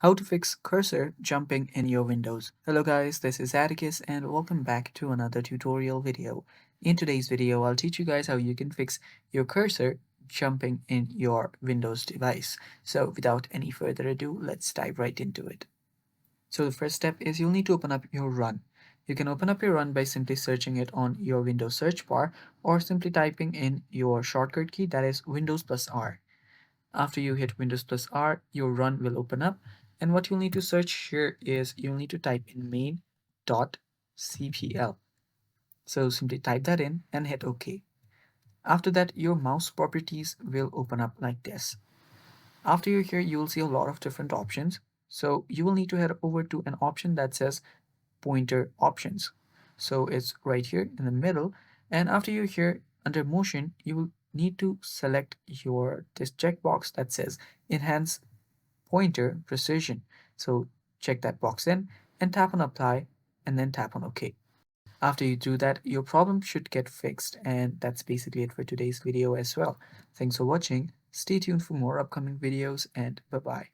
How to fix cursor jumping in your Windows. Hello guys, this is Atticus and welcome back to another tutorial video. In today's video, I'll teach you guys how you can fix your cursor jumping in your Windows device. So without any further ado, let's dive right into it. So the first step is you'll need to open up your run. You can open up your run by simply searching it on your Windows search bar or simply typing in your shortcut key, that is Windows plus R. After you hit Windows plus R, your run will open up. And what you'll need to search here is you'll need to type in main.cpl. So simply type that in and hit OK. After that, your mouse properties will open up like this. After you're here, you will see a lot of different options. So you will need to head over to an option that says pointer options. So it's right here in the middle. And after you're here under motion, you will need to select this checkbox that says enhance pointer precision. So check that box in and tap on apply and then tap on OK. After you do that, your problem should get fixed. And that's basically it for today's video as well. Thanks for watching. Stay tuned for more upcoming videos and bye bye.